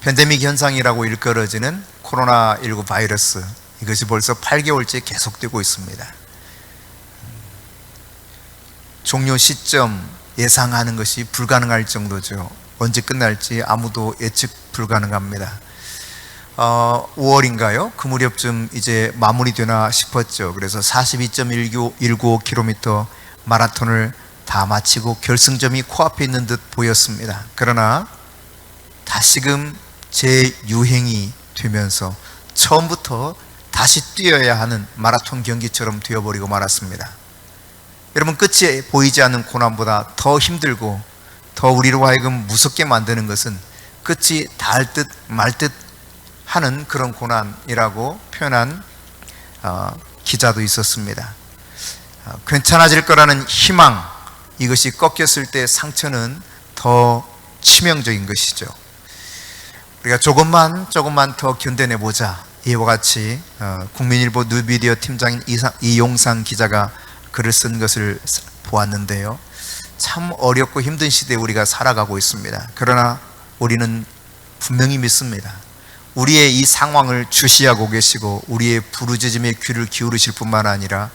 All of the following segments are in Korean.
팬데믹 현상이라고 일컬어지는 코로나19 바이러스, 이것이 벌써 8개월째 계속되고 있습니다. 종료 시점 예상하는 것이 불가능할 정도죠. 언제 끝날지 아무도 예측 불가능합니다. 5월인가요? 그 무렵쯤 이제 마무리되나 싶었죠. 그래서 42.195km 마라톤을 다 마치고 결승점이 코앞에 있는 듯 보였습니다. 그러나 다시금 재유행이 되면서 처음부터 다시 뛰어야 하는 마라톤 경기처럼 되어버리고 말았습니다. 여러분, 끝이 보이지 않는 고난보다 더 힘들고 더 우리로 하여금 무섭게 만드는 것은 끝이 닿을 듯 말 듯 하는 그런 고난이라고 표현한 기자도 있었습니다. 괜찮아질 거라는 희망, 이것이 꺾였을 때 상처는 더 치명적인 것이죠. 우리가 조금만 더 견뎌내보자, 이와 같이 국민일보 뉴미디어 팀장인 이용상 기자가 글을 쓴 것을 보았는데요, 참 어렵고 힘든 시대에 우리가 살아가고 있습니다. 그러나 우리는 분명히 믿습니다. 우리의 이 상황을 주시하고 계시고 우리의 부르짖음에 귀를 기울이실 뿐만 아니라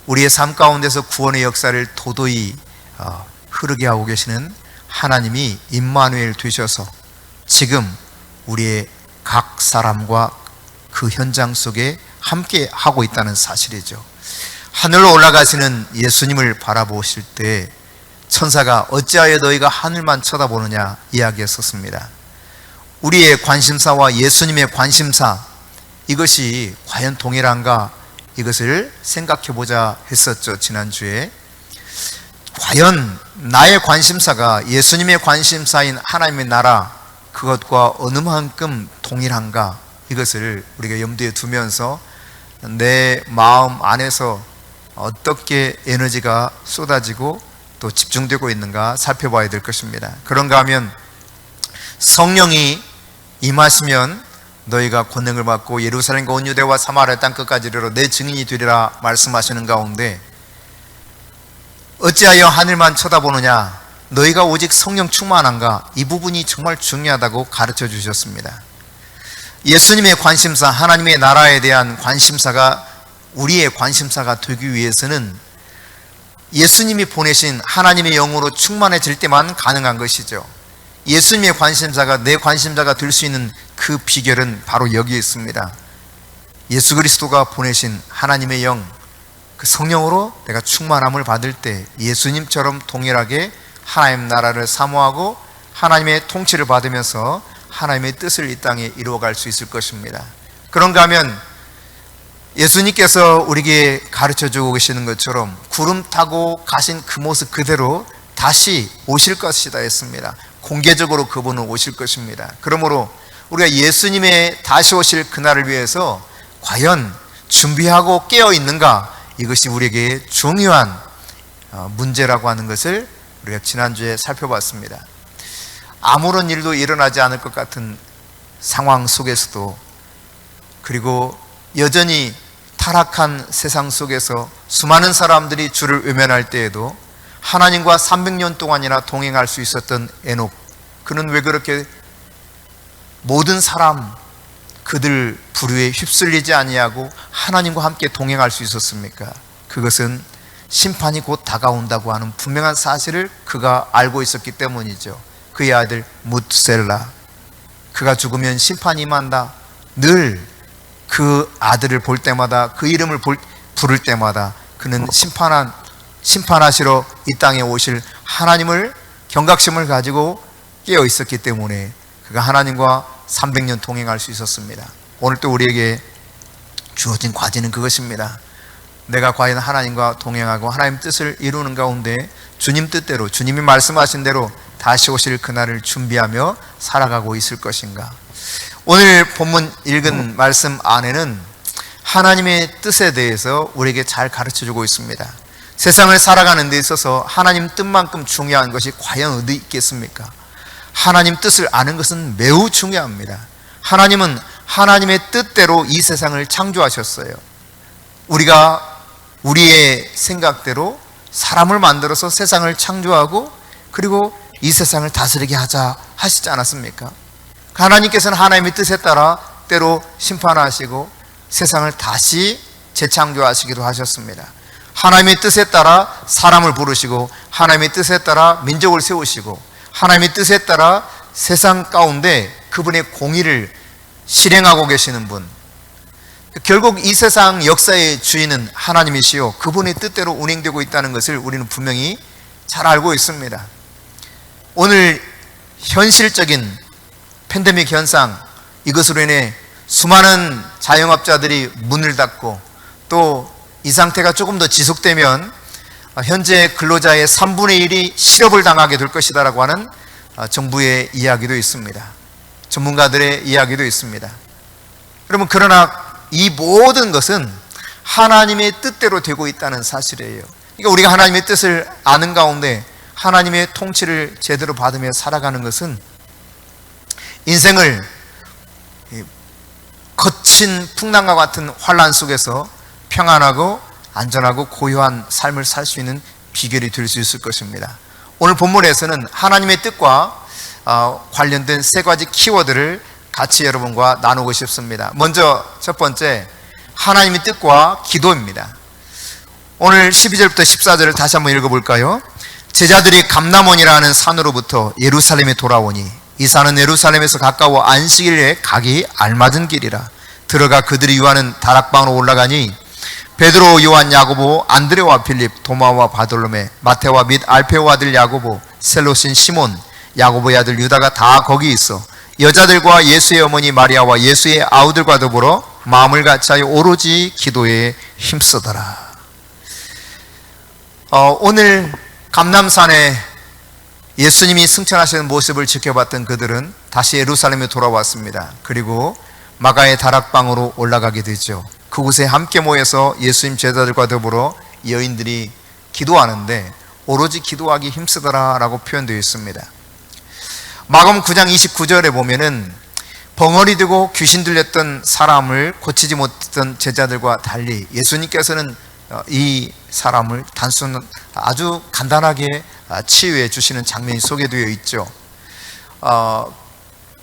우리의 삶 가운데서 구원의 역사를 도도히 흐르게 하고 계시는 하나님이 임마누엘 되셔서 지금 우리의 각 사람과 그 현장 속에 함께 하고 있다는 사실이죠. 하늘로 올라가시는 예수님을 바라보실 때 천사가 어찌하여 너희가 하늘만 쳐다보느냐 이야기했었습니다. 우리의 관심사와 예수님의 관심사, 이것이 과연 동일한가, 이것을 생각해 보자 했었죠. 지난주에 과연 나의 관심사가 예수님의 관심사인 하나님의 나라, 그것과 어느 만큼 동일한가, 이것을 우리가 염두에 두면서 내 마음 안에서 어떻게 에너지가 쏟아지고 또 집중되고 있는가 살펴봐야 될 것입니다. 그런가 하면 성령이 임하시면 너희가 권능을 받고 예루살렘과 온 유대와 사마리아 땅 끝까지 이르러 내 증인이 되리라 말씀하시는 가운데, 어찌하여 하늘만 쳐다보느냐, 너희가 오직 성령 충만한가, 이 부분이 정말 중요하다고 가르쳐 주셨습니다. 예수님의 관심사, 하나님의 나라에 대한 관심사가 우리의 관심사가 되기 위해서는 예수님이 보내신 하나님의 영으로 충만해질 때만 가능한 것이죠. 예수님의 관심사가 내 관심사가 될 수 있는 그 비결은 바로 여기에 있습니다. 예수 그리스도가 보내신 하나님의 영, 그 성령으로 내가 충만함을 받을 때 예수님처럼 동일하게 하나님 나라를 사모하고 하나님의 통치를 받으면서 하나님의 뜻을 이 땅에 이루어갈 수 있을 것입니다. 그런가 하면 예수님께서 우리에게 가르쳐주고 계시는 것처럼 구름 타고 가신 그 모습 그대로 다시 오실 것이다 했습니다. 공개적으로 그분은 오실 것입니다. 그러므로 우리가 예수님의 다시 오실 그날을 위해서 과연 준비하고 깨어 있는가, 이것이 우리에게 중요한 문제라고 하는 것을 우리가 지난주에 살펴봤습니다. 아무런 일도 일어나지 않을 것 같은 상황 속에서도, 그리고 여전히 타락한 세상 속에서 수많은 사람들이 주를 외면할 때에도 하나님과 300년 동안이나 동행할 수 있었던 에녹, 그는 왜 그렇게 모든 사람 그들 부류에 휩쓸리지 아니하고 하나님과 함께 동행할 수 있었습니까? 그것은 심판이 곧 다가온다고 하는 분명한 사실을 그가 알고 있었기 때문이죠. 그의 아들 묻셀라, 그가 죽으면 심판이 임한다. 늘 그 아들을 볼 때마다, 그 이름을 부를 때마다 그는 심판하시러 이 땅에 오실 하나님을 경각심을 가지고 깨어 있었기 때문에 그가 하나님과 300년 동행할 수 있었습니다. 오늘 또 우리에게 주어진 과제는 그것입니다. 내가 과연 하나님과 동행하고 하나님 뜻을 이루는 가운데 주님 뜻대로, 주님이 말씀하신 대로 다시 오실 그날을 준비하며 살아가고 있을 것인가. 오늘 본문 읽은 말씀 안에는 하나님의 뜻에 대해서 우리에게 잘 가르쳐주고 있습니다. 세상을 살아가는 데 있어서 하나님 뜻만큼 중요한 것이 과연 어디 있겠습니까? 하나님 뜻을 아는 것은 매우 중요합니다. 하나님은 하나님의 뜻대로 이 세상을 창조하셨어요. 우리가 우리의 생각대로 사람을 만들어서 세상을 창조하고 그리고 이 세상을 다스리게 하자 하시지 않았습니까? 하나님께서는 하나님의 뜻에 따라 때로 심판하시고 세상을 다시 재창조하시기도 하셨습니다. 하나님의 뜻에 따라 사람을 부르시고 하나님의 뜻에 따라 민족을 세우시고 하나님의 뜻에 따라 세상 가운데 그분의 공의를 실행하고 계시는 분, 결국 이 세상 역사의 주인은 하나님이시요 그분의 뜻대로 운행되고 있다는 것을 우리는 분명히 잘 알고 있습니다. 오늘 현실적인 팬데믹 현상, 이것으로 인해 수많은 자영업자들이 문을 닫고 또 이 상태가 조금 더 지속되면 현재 근로자의 3분의 1이 실업을 당하게 될 것이다 라고 하는 정부의 이야기도 있습니다. 전문가들의 이야기도 있습니다. 여러분, 그러나 이 모든 것은 하나님의 뜻대로 되고 있다는 사실이에요. 그러니까 우리가 하나님의 뜻을 아는 가운데 하나님의 통치를 제대로 받으며 살아가는 것은 인생을 거친 풍랑과 같은 환란 속에서 평안하고 안전하고 고요한 삶을 살 수 있는 비결이 될 수 있을 것입니다. 오늘 본문에서는 하나님의 뜻과 관련된 세 가지 키워드를 같이 여러분과 나누고 싶습니다. 먼저 첫 번째, 하나님의 뜻과 기도입니다. 오늘 12절부터 14절을 다시 한번 읽어볼까요? 제자들이 감람원이라는 산으로부터 예루살렘에 돌아오니 이 산은 예루살렘에서 가까워 안식일에 가기 알맞은 길이라. 들어가 그들이 유하는 다락방으로 올라가니 베드로, 요한, 야고보, 안드레와 빌립, 도마와 바돌로메, 마테와 및 알페오 아들 야고보, 셀로신 시몬, 야고보의 아들 유다가 다 거기 있어 여자들과 예수의 어머니 마리아와 예수의 아우들과 더불어 마음을 같이하여 오로지 기도에 힘쓰더라. 오늘 감람산에 예수님이 승천하시는 모습을 지켜봤던 그들은 다시 예루살렘에 돌아왔습니다. 그리고 마가의 다락방으로 올라가게 되죠. 그곳에 함께 모여서 예수님 제자들과 더불어 여인들이 기도하는데 오로지 기도하기 힘쓰더라 라고 표현되어 있습니다. 마가복음 9장 29절에 보면은 벙어리 되고 귀신 들렸던 사람을 고치지 못했던 제자들과 달리 예수님께서는 이 사람을 아주 간단하게 치유해 주시는 장면이 소개되어 있죠.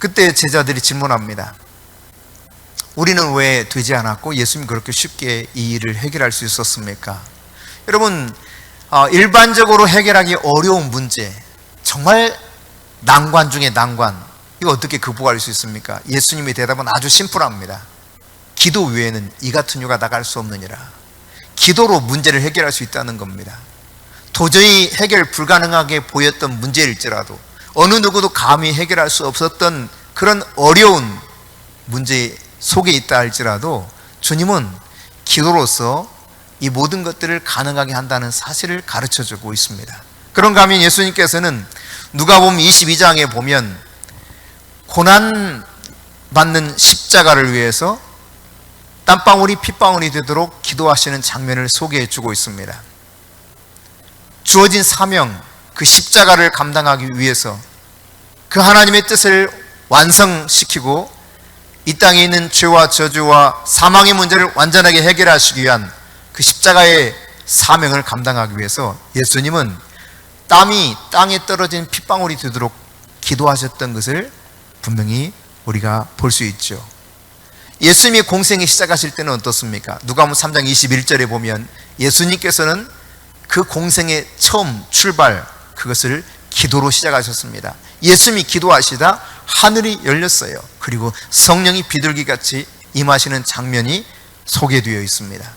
그때 제자들이 질문합니다. 우리는 왜 되지 않았고 예수님이 그렇게 쉽게 이 일을 해결할 수 있었습니까? 여러분, 일반적으로 해결하기 어려운 문제, 정말 난관 중에 난관, 이거 어떻게 극복할 수 있습니까? 예수님의 대답은 아주 심플합니다. 기도 외에는 이 같은 유가 나갈 수 없느니라. 기도로 문제를 해결할 수 있다는 겁니다. 도저히 해결 불가능하게 보였던 문제일지라도 어느 누구도 감히 해결할 수 없었던 그런 어려운 문제 속에 있다 할지라도 주님은 기도로서 이 모든 것들을 가능하게 한다는 사실을 가르쳐주고 있습니다. 그런가 하면 예수님께서는 누가복음 22장에 보면 고난받는 십자가를 위해서 땀방울이 핏방울이 되도록 기도하시는 장면을 소개해 주고 있습니다. 주어진 사명, 그 십자가를 감당하기 위해서 그 하나님의 뜻을 완성시키고 이 땅에 있는 죄와 저주와 사망의 문제를 완전하게 해결하시기 위한 그 십자가의 사명을 감당하기 위해서 예수님은 땀이 땅에 떨어진 핏방울이 되도록 기도하셨던 것을 분명히 우리가 볼 수 있죠. 예수님이 공생이 시작하실 때는 어떻습니까? 누가복음 3장 21절에 보면 예수님께서는 그 공생의 처음 출발, 그것을 기도로 시작하셨습니다. 예수님이 기도하시다 하늘이 열렸어요. 그리고 성령이 비둘기같이 임하시는 장면이 소개되어 있습니다.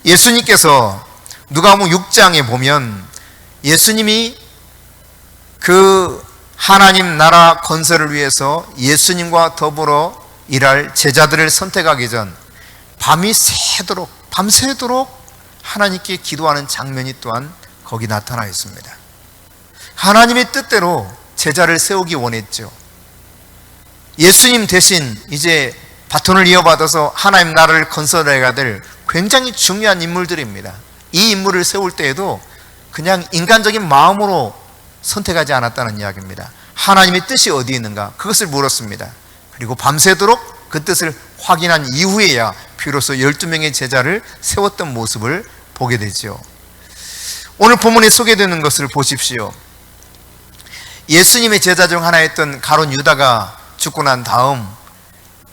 예수님께서 누가복음 6장에 보면 예수님이 그 하나님 나라 건설을 위해서 예수님과 더불어 일할 제자들을 선택하기 전 밤새도록 하나님께 기도하는 장면이 또한 거기 나타나 있습니다. 하나님의 뜻대로 제자를 세우기 원했죠. 예수님 대신 이제 바톤을 이어받아서 하나님 나라를 건설해야 될 굉장히 중요한 인물들입니다. 이 인물을 세울 때에도 그냥 인간적인 마음으로 선택하지 않았다는 이야기입니다. 하나님의 뜻이 어디 있는가? 그것을 물었습니다. 그리고 밤새도록 그 뜻을 확인한 이후에야 비로소 12명의 제자를 세웠던 모습을 보게 되죠. 오늘 본문에 소개되는 것을 보십시오. 예수님의 제자 중 하나였던 가룟 유다가 죽고 난 다음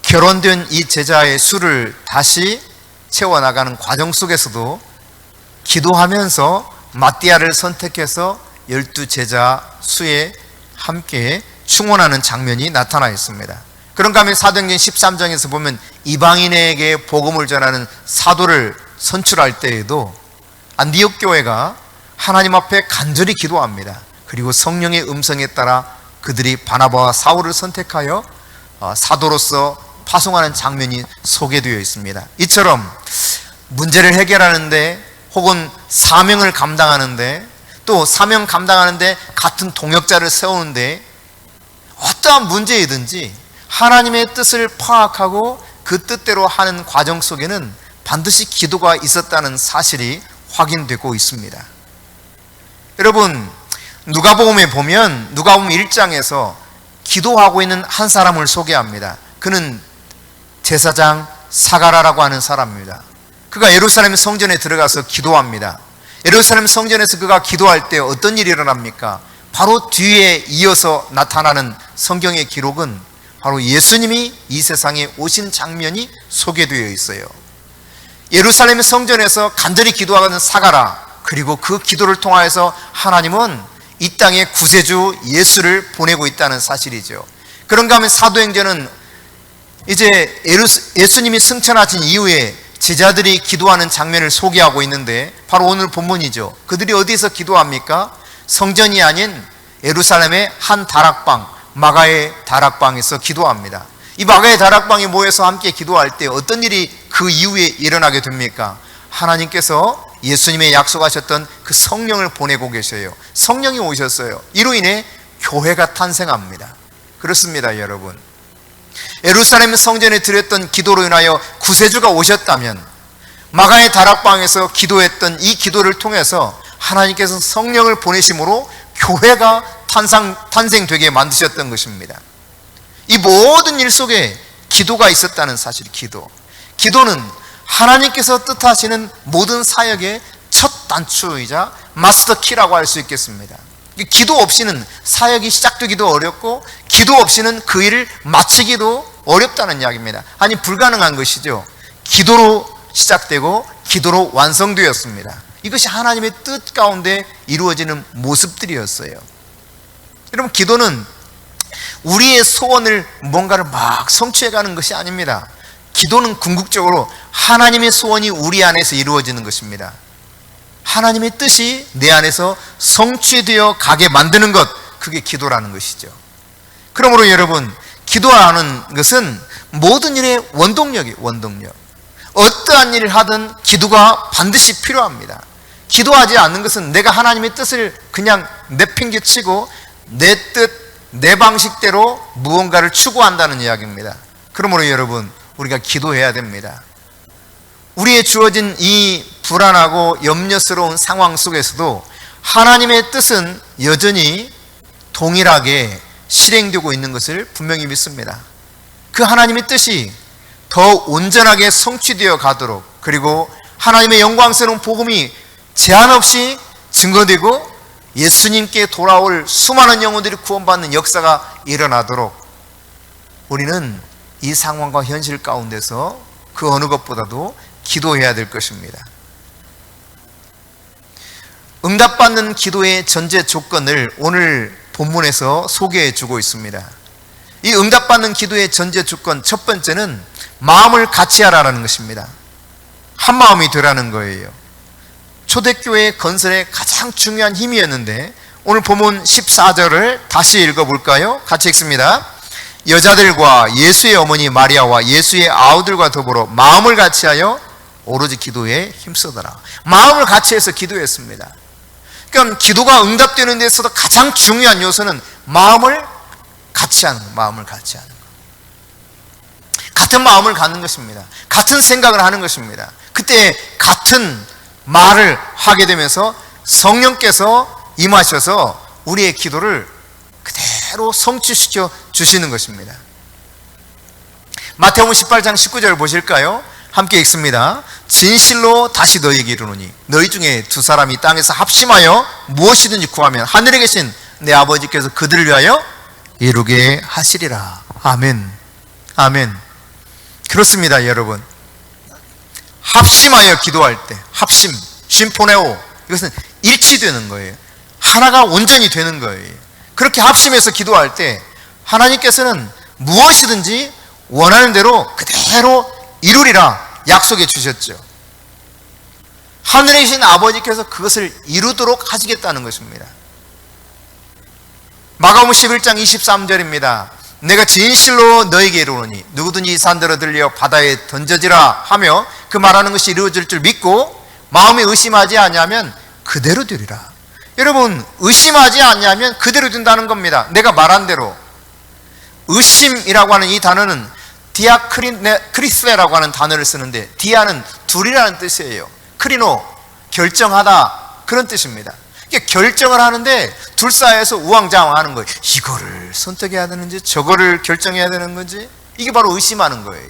결혼된 이 제자의 수를 다시 채워나가는 과정 속에서도 기도하면서 마띠아를 선택해서 12제자 수에 함께 충원하는 장면이 나타나 있습니다. 그런가 하면 사도행전 13장에서 보면 이방인에게 복음을 전하는 사도를 선출할 때에도 안디옥 교회가 하나님 앞에 간절히 기도합니다. 그리고 성령의 음성에 따라 그들이 바나바와 사울을 선택하여 사도로서 파송하는 장면이 소개되어 있습니다. 이처럼 문제를 해결하는데 혹은 사명을 감당하는데 또 사명 감당하는데 같은 동역자를 세우는데 어떠한 문제이든지 하나님의 뜻을 파악하고 그 뜻대로 하는 과정 속에는 반드시 기도가 있었다는 사실이 확인되고 있습니다. 여러분, 누가복음에 보면 누가복음 1장에서 기도하고 있는 한 사람을 소개합니다. 그는 제사장 사가라라고 하는 사람입니다. 그가 예루살렘 성전에 들어가서 기도합니다. 예루살렘 성전에서 그가 기도할 때 어떤 일이 일어납니까? 바로 뒤에 이어서 나타나는 성경의 기록은 바로 예수님이 이 세상에 오신 장면이 소개되어 있어요. 예루살렘 성전에서 간절히 기도하는 사가라, 그리고 그 기도를 통하여서 하나님은 이 땅에 구세주 예수를 보내고 있다는 사실이죠. 그런가 하면 사도행전은 이제 예수님이 승천하신 이후에 제자들이 기도하는 장면을 소개하고 있는데 바로 오늘 본문이죠. 그들이 어디서 기도합니까? 성전이 아닌 예루살렘의 한 다락방, 마가의 다락방에서 기도합니다. 이 마가의 다락방에 모여서 함께 기도할 때 어떤 일이 그 이후에 일어나게 됩니까? 하나님께서 예수님의 약속하셨던 그 성령을 보내고 계셔요. 성령이 오셨어요. 이로 인해 교회가 탄생합니다. 그렇습니다, 여러분. 예루살렘 성전에 드렸던 기도로 인하여 구세주가 오셨다면 마가의 다락방에서 기도했던 이 기도를 통해서 하나님께서 성령을 보내심으로 교회가 탄생되게 만드셨던 것입니다. 이 모든 일 속에 기도가 있었다는 사실, 기도는 하나님께서 뜻하시는 모든 사역의 첫 단추이자 마스터 키라고 할 수 있겠습니다. 기도 없이는 사역이 시작되기도 어렵고 기도 없이는 그 일을 마치기도 어렵다는 이야기입니다. 아니, 불가능한 것이죠. 기도로 시작되고 기도로 완성되었습니다. 이것이 하나님의 뜻 가운데 이루어지는 모습들이었어요. 여러분, 기도는 우리의 소원을 뭔가를 막 성취해가는 것이 아닙니다. 기도는 궁극적으로 하나님의 소원이 우리 안에서 이루어지는 것입니다. 하나님의 뜻이 내 안에서 성취되어 가게 만드는 것, 그게 기도라는 것이죠. 그러므로 여러분, 기도하는 것은 모든 일의 원동력. 어떠한 일을 하든 기도가 반드시 필요합니다. 기도하지 않는 것은 내가 하나님의 뜻을 그냥 내팽개치고 내 뜻, 내 방식대로 무언가를 추구한다는 이야기입니다. 그러므로 여러분, 우리가 기도해야 됩니다. 우리의 주어진 이 불안하고 염려스러운 상황 속에서도 하나님의 뜻은 여전히 동일하게 실행되고 있는 것을 분명히 믿습니다. 그 하나님의 뜻이 더 온전하게 성취되어 가도록, 그리고 하나님의 영광스러운 복음이 제한 없이 증거되고 예수님께 돌아올 수많은 영혼들이 구원받는 역사가 일어나도록 우리는 이 상황과 현실 가운데서 그 어느 것보다도 기도해야 될 것입니다. 응답받는 기도의 전제 조건을 오늘 본문에서 소개해 주고 있습니다. 이 응답받는 기도의 전제 조건, 첫 번째는 마음을 같이 하라는 것입니다. 한 마음이 되라는 거예요. 초대교회 건설의 가장 중요한 힘이었는데 오늘 본문 14절을 다시 읽어볼까요? 같이 읽습니다. 여자들과 예수의 어머니 마리아와 예수의 아우들과 더불어 마음을 같이하여 오로지 기도에 힘쓰더라. 마음을 같이해서 기도했습니다. 그러니까 기도가 응답되는 데서도 가장 중요한 요소는 마음을 같이 하는 것, 마음을 같이 하는 것. 같은 마음을 갖는 것입니다. 같은 생각을 하는 것입니다. 그때 같은 말을 하게 되면서 성령께서 임하셔서 우리의 기도를 그대로 성취시켜 주시는 것입니다. 마태복음 18장 19절 보실까요? 함께 읽습니다. 진실로 다시 너희에게 이르노니 너희 중에 두 사람이 땅에서 합심하여 무엇이든지 구하면 하늘에 계신 내 아버지께서 그들을 위하여 이루게 하시리라. 아멘. 아멘. 그렇습니다, 여러분. 합심하여 기도할 때, 합심, 심포네오, 이것은 일치되는 거예요. 하나가 온전히 되는 거예요. 그렇게 합심해서 기도할 때 하나님께서는 무엇이든지 원하는 대로 그대로 이루리라 약속해 주셨죠. 하늘에 계신 아버지께서 그것을 이루도록 하시겠다는 것입니다. 마가복음 11장 23절입니다. 내가 진실로 너에게 이르노니 누구든지 이 산들어 들려 바다에 던져지라 하며 그 말하는 것이 이루어질 줄 믿고 마음에 의심하지 않냐면 그대로 되리라. 여러분, 의심하지 않냐면 그대로 된다는 겁니다. 내가 말한 대로. 의심이라고 하는 이 단어는 디아크리스레라고 하는 단어를 쓰는데, 디아는 둘이라는 뜻이에요. 크리노, 결정하다, 그런 뜻입니다. 이게 결정을 하는데 둘 사이에서 우왕좌왕하는 거예요. 이거를 선택해야 되는지 저거를 결정해야 되는 건지, 이게 바로 의심하는 거예요.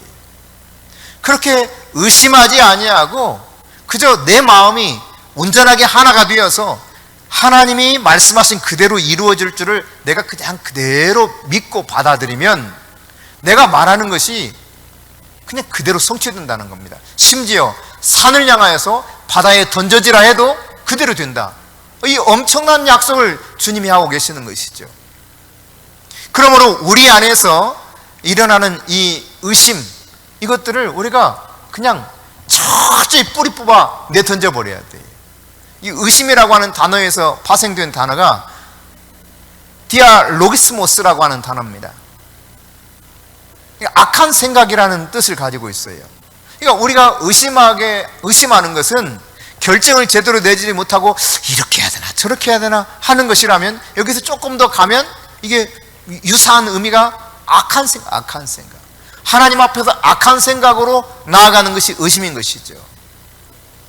그렇게 의심하지 아니하고 그저 내 마음이 온전하게 하나가 되어서 하나님이 말씀하신 그대로 이루어질 줄을 내가 그냥 그대로 믿고 받아들이면 내가 말하는 것이 그냥 그대로 성취된다는 겁니다. 심지어 산을 향하여서 바다에 던져지라 해도 그대로 된다. 이 엄청난 약속을 주님이 하고 계시는 것이죠. 그러므로 우리 안에서 일어나는 이 의심, 이것들을 우리가 그냥 철저히 뿌리 뽑아 내던져 버려야 돼요. 이 의심이라고 하는 단어에서 파생된 단어가 디아로기스모스라고 하는 단어입니다. 악한 생각이라는 뜻을 가지고 있어요. 그러니까 우리가 의심하는 것은 결정을 제대로 내지 못하고 이렇게 해야 되나 저렇게 해야 되나 하는 것이라면, 여기서 조금 더 가면 이게 유사한 의미가 악한 생각. 하나님 앞에서 악한 생각으로 나아가는 것이 의심인 것이죠.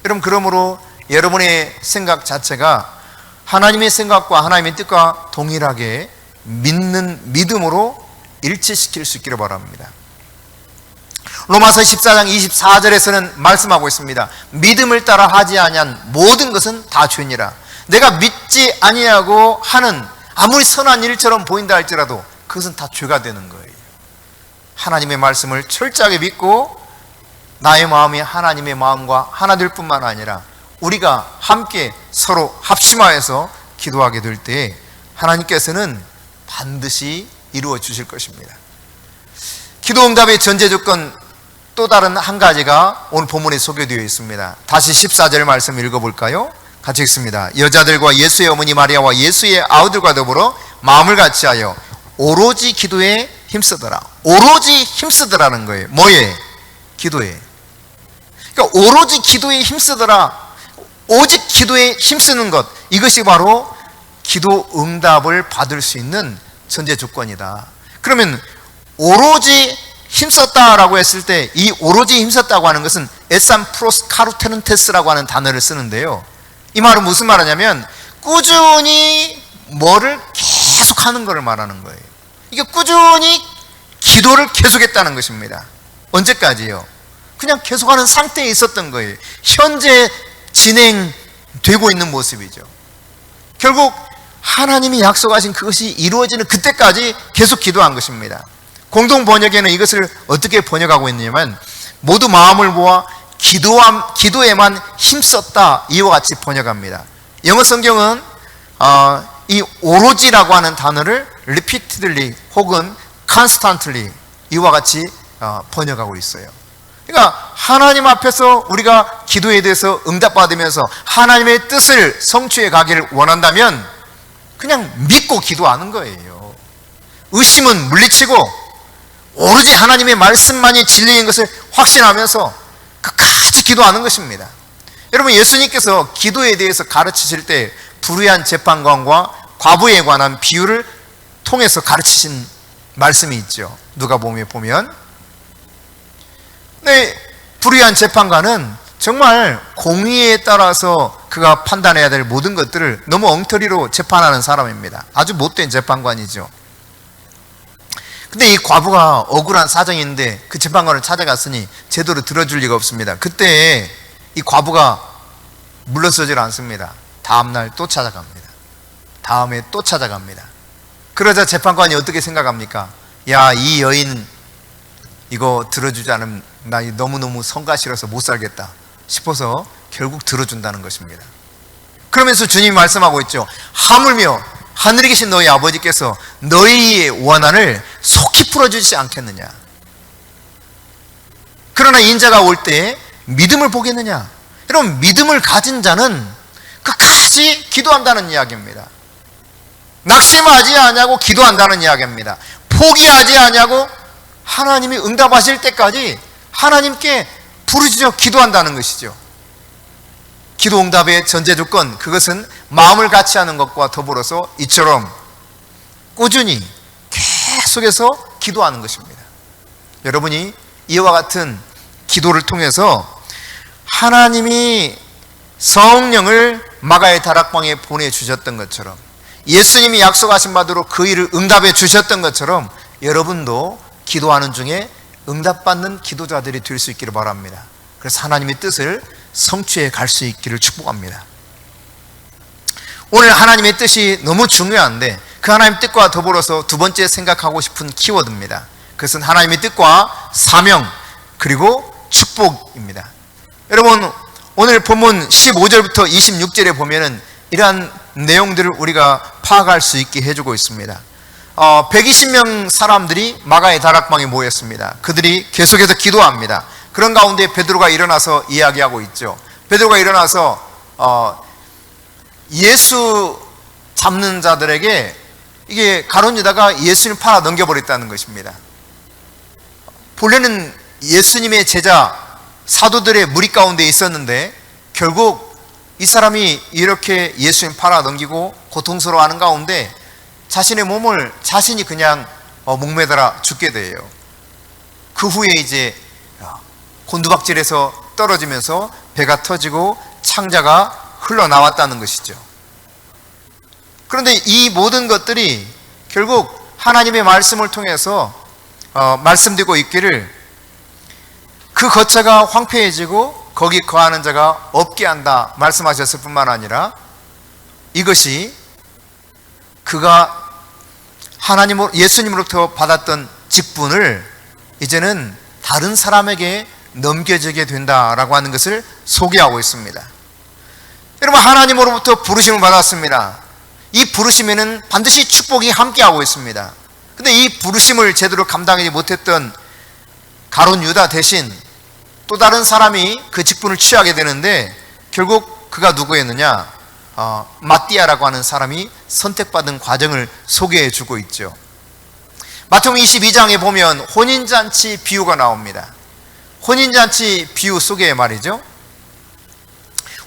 여러분, 그러므로 여러분의 생각 자체가 하나님의 생각과 하나님의 뜻과 동일하게 믿는 믿음으로 일치시킬 수 있기를 바랍니다. 로마서 14장 24절에서는 말씀하고 있습니다. 믿음을 따라 하지 아니한 모든 것은 다 죄니라. 내가 믿지 아니하고 하는 아무리 선한 일처럼 보인다 할지라도 그것은 다 죄가 되는 거예요. 하나님의 말씀을 철저하게 믿고 나의 마음이 하나님의 마음과 하나 될 뿐만 아니라 우리가 함께 서로 합심하여서 기도하게 될 때 하나님께서는 반드시 이루어 주실 것입니다. 기도 응답의 전제 조건 또 다른 한 가지가 오늘 본문에 소개되어 있습니다. 다시 14절 말씀 읽어볼까요? 같이 읽습니다. 여자들과 예수의 어머니 마리아와 예수의 아우들과 더불어 마음을 같이하여 오로지 기도에 힘쓰더라. 오로지 힘쓰더라는 거예요. 뭐에? 기도에. 그러니까 오로지 기도에 힘쓰더라. 오직 기도에 힘쓰는 것, 이것이 바로 기도 응답을 받을 수 있는 전제 조건이다. 그러면 오로지 힘썼다라고 했을 때 이 오로지 힘썼다고 하는 것은 에산 프로스 카루테는테스라고 하는 단어를 쓰는데요. 이 말은 무슨 말이냐면 꾸준히 뭐를 계속하는 것을 말하는 거예요. 이게 꾸준히 기도를 계속했다는 것입니다. 언제까지요? 그냥 계속하는 상태에 있었던 거예요. 현재 진행되고 있는 모습이죠. 결국 하나님이 약속하신 그것이 이루어지는 그때까지 계속 기도한 것입니다. 공동 번역에는 이것을 어떻게 번역하고 있냐면 모두 마음을 모아 기도에만 힘썼다, 이와 같이 번역합니다. 영어 성경은 이 오로지라고 하는 단어를 repeatedly 혹은 constantly 이와 같이 번역하고 있어요. 그러니까 하나님 앞에서 우리가 기도에 대해서 응답받으면서 하나님의 뜻을 성취해 가기를 원한다면 그냥 믿고 기도하는 거예요. 의심은 물리치고 오로지 하나님의 말씀만이 진리인 것을 확신하면서 끝까지 기도하는 것입니다. 여러분, 예수님께서 기도에 대해서 가르치실 때 불의한 재판관과 과부에 관한 비유를 통해서 가르치신 말씀이 있죠. 누가복음에 보면 불의한 재판관은 정말 공의에 따라서 그가 판단해야 될 모든 것들을 너무 엉터리로 재판하는 사람입니다. 아주 못된 재판관이죠. 근데 이 과부가 억울한 사정인데 그 재판관을 찾아갔으니 제대로 들어줄 리가 없습니다. 그때 이 과부가 물러서질 않습니다. 다음날 또 찾아갑니다. 다음에 또 찾아갑니다. 그러자 재판관이 어떻게 생각합니까? 야, 이 여인 이거 들어주지 않으면 나 너무너무 성가 싫어서 못 살겠다 싶어서 결국 들어준다는 것입니다. 그러면서 주님이 말씀하고 있죠. 하물며 하늘에 계신 너희 아버지께서 너희의 원한을 속히 풀어주지 않겠느냐. 그러나 인자가 올 때 믿음을 보겠느냐. 여러분, 믿음을 가진 자는 끝까지 기도한다는 이야기입니다. 낙심하지 않냐고 기도한다는 이야기입니다. 포기하지 않냐고 하나님이 응답하실 때까지 하나님께 부르짖어 기도한다는 것이죠. 기도 응답의 전제 조건, 그것은 마음을 같이 하는 것과 더불어서 이처럼 꾸준히 계속해서 기도하는 것입니다. 여러분이 이와 같은 기도를 통해서 하나님이 성령을 마가의 다락방에 보내주셨던 것처럼, 예수님이 약속하신 바대로 그 일을 응답해 주셨던 것처럼 여러분도 기도하는 중에 응답받는 기도자들이 될 수 있기를 바랍니다. 그래서 하나님의 뜻을 성취해 갈 수 있기를 축복합니다. 오늘 하나님의 뜻이 너무 중요한데 그 하나님의 뜻과 더불어서 두 번째 생각하고 싶은 키워드입니다. 그것은 하나님의 뜻과 사명 그리고 축복입니다. 여러분, 오늘 본문 15절부터 26절에 보면은 이러한 내용들을 우리가 파악할 수 있게 해주고 있습니다. 120명 사람들이 마가의 다락방에 모였습니다. 그들이 계속해서 기도합니다. 그런 가운데 베드로가 일어나서 이야기하고 있죠. 베드로가 일어나서 예수 잡는 자들에게 이게 가룟 유다가 예수님 팔아 넘겨버렸다는 것입니다. 본래는 예수님의 제자 사도들의 무리 가운데 있었는데 결국 이 사람이 이렇게 예수님 팔아 넘기고 고통스러워하는 가운데 자신의 몸을 자신이 그냥 목매달아 죽게 돼요. 그 후에 이제 곤두박질해서 떨어지면서 배가 터지고 창자가 흘러나왔다는 것이죠. 그런데 이 모든 것들이 결국 하나님의 말씀을 통해서 말씀되고 있기를 그 거처가 황폐해지고 거기 거하는 자가 없게 한다 말씀하셨을 뿐만 아니라 이것이 그가 예수님으로부터 받았던 직분을 이제는 다른 사람에게 넘겨지게 된다라고 하는 것을 소개하고 있습니다. 여러분, 하나님으로부터 부르심을 받았습니다. 이 부르심에는 반드시 축복이 함께하고 있습니다. 근데 이 부르심을 제대로 감당하지 못했던 가룟 유다 대신 또 다른 사람이 그 직분을 취하게 되는데 결국 그가 누구였느냐? 마띠아라고 하는 사람이 선택받은 과정을 소개해 주고 있죠. 마태복음 22장에 보면 혼인잔치 비유가 나옵니다. 혼인잔치 비유 속에 말이죠,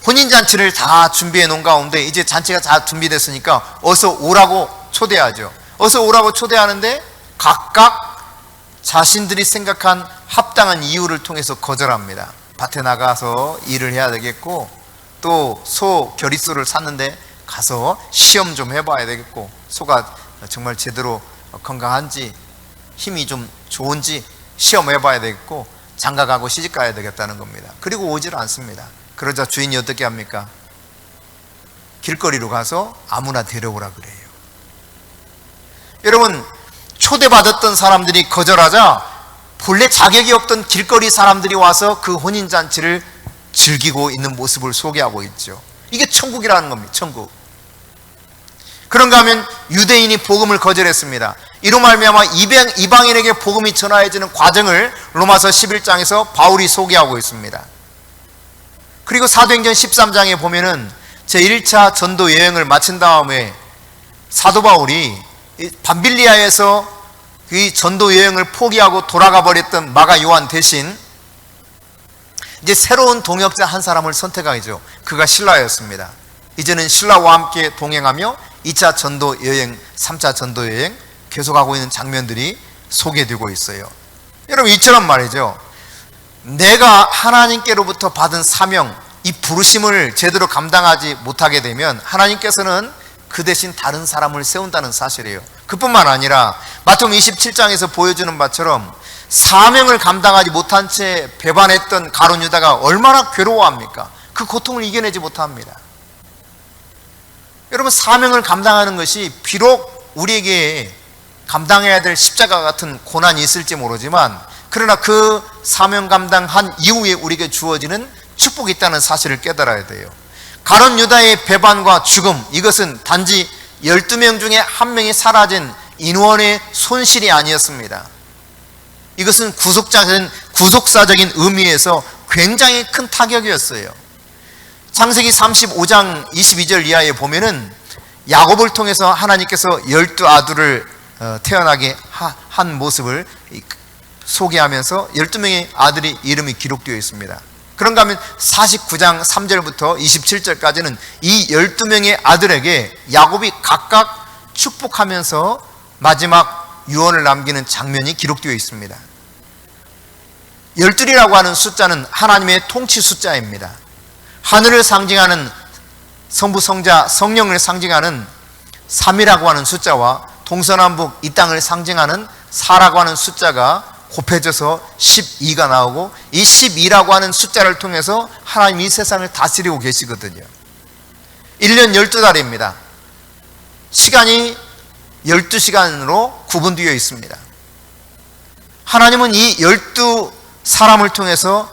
혼인잔치를 다 준비해 놓은 가운데 이제 잔치가 다 준비됐으니까 어서 오라고 초대하죠. 어서 오라고 초대하는데 각각 자신들이 생각한 합당한 이유를 통해서 거절합니다. 밭에 나가서 일을 해야 되겠고, 또 소 겨릿소를 샀는데 가서 시험 좀 해봐야 되겠고, 소가 정말 제대로 건강한지 힘이 좀 좋은지 시험해봐야 되겠고, 장가가고 시집가야 되겠다는 겁니다. 그리고 오질 않습니다. 그러자 주인이 어떻게 합니까? 길거리로 가서 아무나 데려오라 그래요. 여러분, 초대받았던 사람들이 거절하자 본래 자격이 없던 길거리 사람들이 와서 그 혼인잔치를 즐기고 있는 모습을 소개하고 있죠. 이게 천국이라는 겁니다. 천국. 그런가 하면 유대인이 복음을 거절했습니다. 이로 말미암아 이방인에게 복음이 전하여지는 과정을 로마서 11장에서 바울이 소개하고 있습니다. 그리고 사도행전 13장에 보면은 제1차 전도 여행을 마친 다음에 사도 바울이 밤빌리아에서 이 전도 여행을 포기하고 돌아가 버렸던 마가 요한 대신 이제 새로운 동역자 한 사람을 선택하죠. 그가 신라였습니다. 이제는 신라와 함께 동행하며 2차 전도 여행, 3차 전도 여행 계속하고 있는 장면들이 소개되고 있어요. 여러분, 이처럼 말이죠, 내가 하나님께로부터 받은 사명, 이 부르심을 제대로 감당하지 못하게 되면 하나님께서는 그 대신 다른 사람을 세운다는 사실이에요. 그뿐만 아니라 마태복음 27장에서 보여주는 바처럼 사명을 감당하지 못한 채 배반했던 가룟 유다가 얼마나 괴로워합니까? 그 고통을 이겨내지 못합니다. 여러분, 사명을 감당하는 것이 비록 우리에게 감당해야 될 십자가 같은 고난이 있을지 모르지만, 그러나 그 사명 감당한 이후에 우리에게 주어지는 축복이 있다는 사실을 깨달아야 돼요. 가룟 유다의 배반과 죽음, 이것은 단지 12명 중에 한 명이 사라진 인원의 손실이 아니었습니다. 이것은 구속사적인 의미에서 굉장히 큰 타격이었어요. 창세기 35장 22절 이하에 보면은 야곱을 통해서 하나님께서 12아들을 태어나게 한 모습을 소개하면서 12명의 아들의 이름이 기록되어 있습니다. 그런가 하면 49장 3절부터 27절까지는 이 12명의 아들에게 야곱이 각각 축복하면서 마지막 유언을 남기는 장면이 기록되어 있습니다. 12이라고 하는 숫자는 하나님의 통치 숫자입니다. 하늘을 상징하는 성부, 성자, 성령을 상징하는 3이라고 하는 숫자와 동서남북 이 땅을 상징하는 4라고 하는 숫자가 곱해져서 12가 나오고, 이 12라고 하는 숫자를 통해서 하나님이 이 세상을 다스리고 계시거든요. 1년 12달입니다. 시간이 12시간으로 구분되어 있습니다. 하나님은 이 12사람을 통해서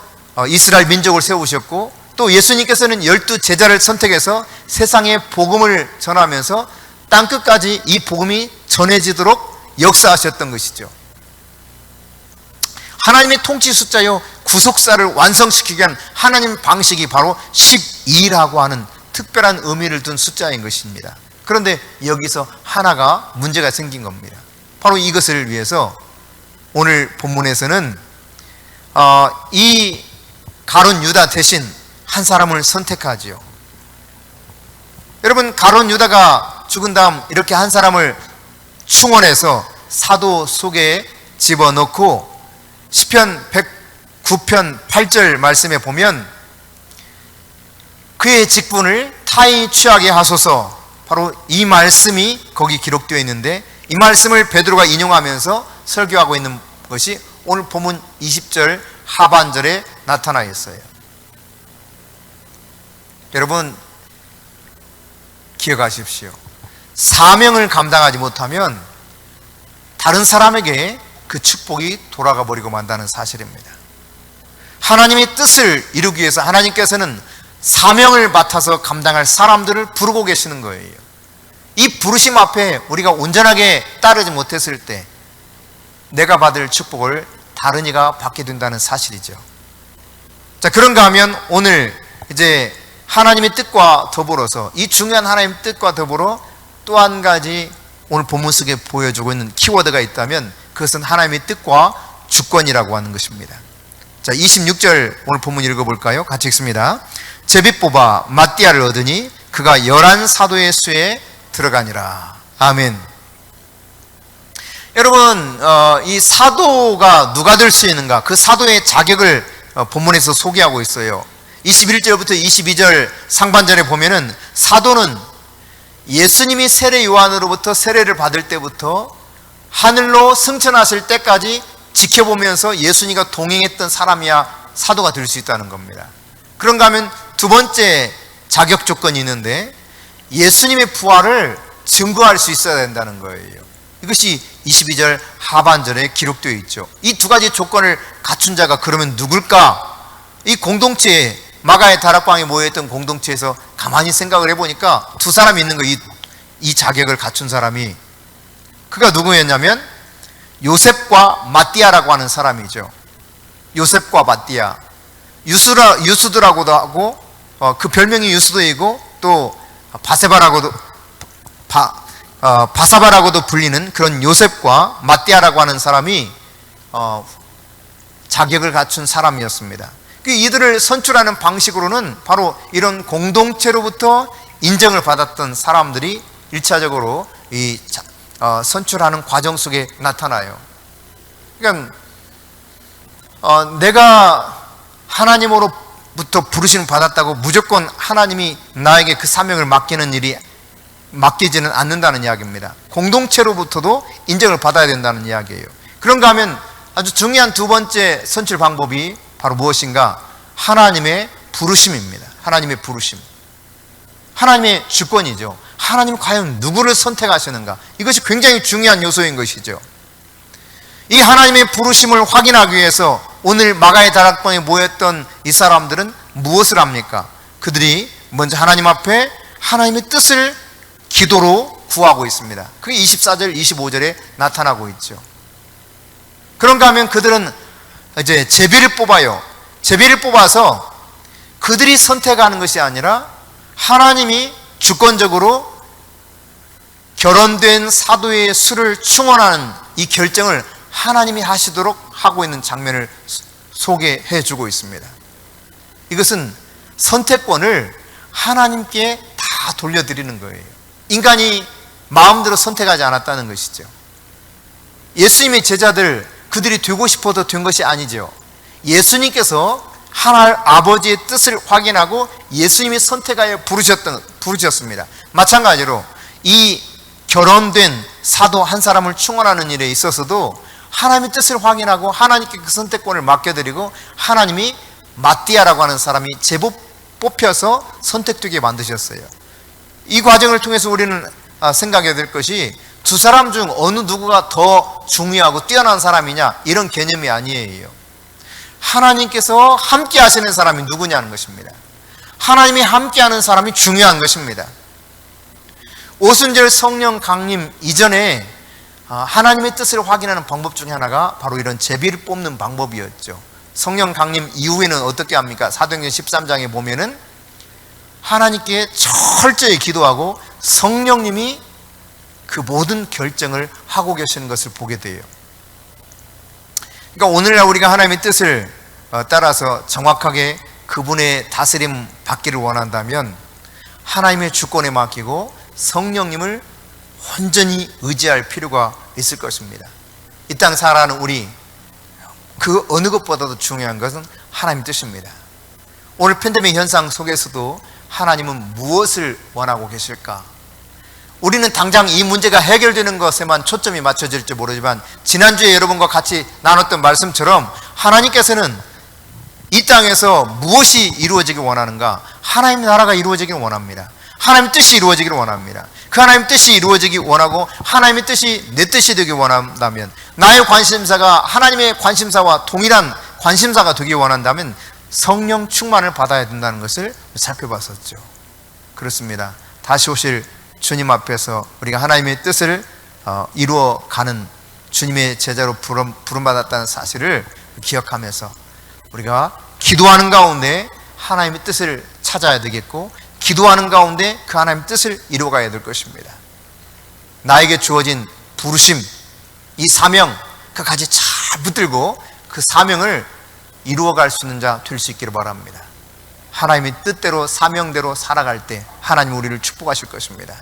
이스라엘 민족을 세우셨고, 또 예수님께서는 12제자를 선택해서 세상에 복음을 전하면서 땅끝까지 이 복음이 전해지도록 역사하셨던 것이죠. 하나님의 통치 숫자요, 구속사를 완성시키기 위한 하나님 방식이 바로 12라고 하는 특별한 의미를 둔 숫자인 것입니다. 그런데 여기서 하나가 문제가 생긴 겁니다. 바로 이것을 위해서 오늘 본문에서는 이 가룟 유다 대신 한 사람을 선택하지요. 여러분, 가룟 유다가 죽은 다음 이렇게 한 사람을 충원해서 사도 속에 집어넣고, 시편 109편 8절 말씀에 보면 그의 직분을 타인이 취하게 하소서, 바로 이 말씀이 거기 기록되어 있는데, 이 말씀을 베드로가 인용하면서 설교하고 있는 것이 오늘 본문 20절 하반절에 나타나 있어요. 여러분 기억하십시오. 사명을 감당하지 못하면 다른 사람에게 그 축복이 돌아가 버리고 만다는 사실입니다. 하나님의 뜻을 이루기 위해서 하나님께서는 사명을 맡아서 감당할 사람들을 부르고 계시는 거예요. 이 부르심 앞에 우리가 온전하게 따르지 못했을 때 내가 받을 축복을 다른 이가 받게 된다는 사실이죠. 자, 그런가 하면 오늘 이제 하나님의 뜻과 더불어서, 이 중요한 하나님의 뜻과 더불어 또 한 가지 오늘 본문 속에 보여주고 있는 키워드가 있다면 그것은 하나님의 뜻과 주권이라고 하는 것입니다. 자, 26절 오늘 본문 읽어볼까요? 같이 읽습니다. 제비 뽑아 마띠아를 얻으니 그가 11사도의 수에 들어가니라. 아멘. 여러분, 이 사도가 누가 될 수 있는가? 그 사도의 자격을 본문에서 소개하고 있어요. 21절부터 22절 상반절에 보면은 사도는 예수님이 세례 요한으로부터 세례를 받을 때부터 하늘로 승천하실 때까지 지켜보면서 예수님과 동행했던 사람이야 사도가 될 수 있다는 겁니다. 그런가 하면 두 번째 자격 조건이 있는데, 예수님의 부활을 증거할 수 있어야 된다는 거예요. 이것이 22절 하반절에 기록되어 있죠. 이 두 가지 조건을 갖춘 자가 그러면 누굴까? 이 공동체에, 마가의 다락방에 모여있던 공동체에서 가만히 생각을 해보니까 두 사람이 있는 거예요. 이 자격을 갖춘 사람이. 그가 누구였냐면 요셉과 마띠아라고 하는 사람이죠. 요셉과 마띠아, 유수드라고도 하고, 그 별명이 유수도이고, 또 바사바라고도 불리는 그런 요셉과 마띠아라고 하는 사람이 자격을 갖춘 사람이었습니다. 이들을 선출하는 방식으로는 바로 이런 공동체로부터 인정을 받았던 사람들이 1차적으로 이 선출하는 과정 속에 나타나요. 그러니까 내가 하나님으로부터 부르심을 받았다고 무조건 하나님이 나에게 그 사명을 맡기지는 않는다는 이야기입니다. 공동체로부터도 인정을 받아야 된다는 이야기예요. 그런가 하면 아주 중요한 두 번째 선출 방법이 바로 무엇인가? 하나님의 부르심입니다. 하나님의 부르심, 하나님의 주권이죠. 하나님은 과연 누구를 선택하시는가? 이것이 굉장히 중요한 요소인 것이죠. 이 하나님의 부르심을 확인하기 위해서 오늘 마가의 다락방에 모였던 이 사람들은 무엇을 합니까? 그들이 먼저 하나님 앞에 하나님의 뜻을 기도로 구하고 있습니다. 그게 24절, 25절에 나타나고 있죠. 그런가 하면 그들은 이제 제비를 뽑아요. 제비를 뽑아서 그들이 선택하는 것이 아니라 하나님이 주권적으로 결혼된 사도의 수를 충원하는 이 결정을 하나님이 하시도록 하고 있는 장면을 소개해 주고 있습니다. 이것은 선택권을 하나님께 다 돌려드리는 거예요. 인간이 마음대로 선택하지 않았다는 것이죠. 예수님의 제자들, 그들이 되고 싶어도 된 것이 아니죠. 예수님께서 하나님 아버지의 뜻을 확인하고 예수님이 선택하여 부르셨습니다. 마찬가지로 이 결혼된 사도 한 사람을 충원하는 일에 있어서도 하나님의 뜻을 확인하고 하나님께 그 선택권을 맡겨드리고 하나님이 마띠아라고 하는 사람이 제법 뽑혀서 선택되게 만드셨어요. 이 과정을 통해서 우리는 생각해야 될 것이 두 사람 중 어느 누구가 더 중요하고 뛰어난 사람이냐 이런 개념이 아니에요. 하나님께서 함께 하시는 사람이 누구냐는 것입니다. 하나님이 함께하는 사람이 중요한 것입니다. 오순절 성령 강림 이전에 하나님의 뜻을 확인하는 방법 중에 하나가 바로 이런 제비를 뽑는 방법이었죠. 성령 강림 이후에는 어떻게 합니까? 사도행전 13장에 보면은 하나님께 철저히 기도하고 성령님이 그 모든 결정을 하고 계시는 것을 보게 돼요. 그러니까 오늘날 우리가 하나님의 뜻을 따라서 정확하게 그분의 다스림 받기를 원한다면 하나님의 주권에 맡기고 성령님을 온전히 의지할 필요가 있을 것입니다. 이 땅 살아가는 우리, 그 어느 것보다도 중요한 것은 하나님의 뜻입니다. 오늘 팬데믹 현상 속에서도 하나님은 무엇을 원하고 계실까? 우리는 당장 이 문제가 해결되는 것에만 초점이 맞춰질지 모르지만 지난주에 여러분과 같이 나눴던 말씀처럼 하나님께서는 이 땅에서 무엇이 이루어지길 원하는가? 하나님의 나라가 이루어지길 원합니다. 하나님의 뜻이 이루어지기를 원합니다. 그 하나님의 뜻이 이루어지기 원하고 하나님의 뜻이 내 뜻이 되길 원한다면, 나의 관심사가 하나님의 관심사와 동일한 관심사가 되길 원한다면 성령 충만을 받아야 된다는 것을 살펴봤었죠. 그렇습니다. 다시 오실 주님 앞에서 우리가 하나님의 뜻을 이루어가는 주님의 제자로 부름받았다는 사실을 기억하면서 우리가 기도하는 가운데 하나님의 뜻을 찾아야 되겠고, 기도하는 가운데 그 하나님의 뜻을 이루어가야 될 것입니다. 나에게 주어진 부르심, 이 사명, 그까지 잘 붙들고 그 사명을 이루어갈 수 있는 자 될 수 있기를 바랍니다. 하나님의 뜻대로 사명대로 살아갈 때 하나님 우리를 축복하실 것입니다.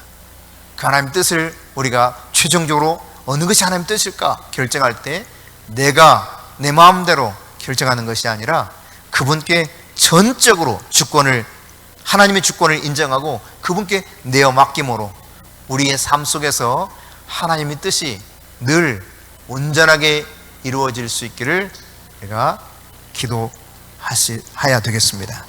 그 하나님의 뜻을 우리가 최종적으로 어느 것이 하나님의 뜻일까 결정할 때 내가 내 마음대로 결정하는 것이 아니라 그분께 전적으로 주권을, 하나님의 주권을 인정하고 그분께 내어 맡김으로 우리의 삶 속에서 하나님의 뜻이 늘 온전하게 이루어질 수 있기를 우리가 기도하여야 되겠습니다.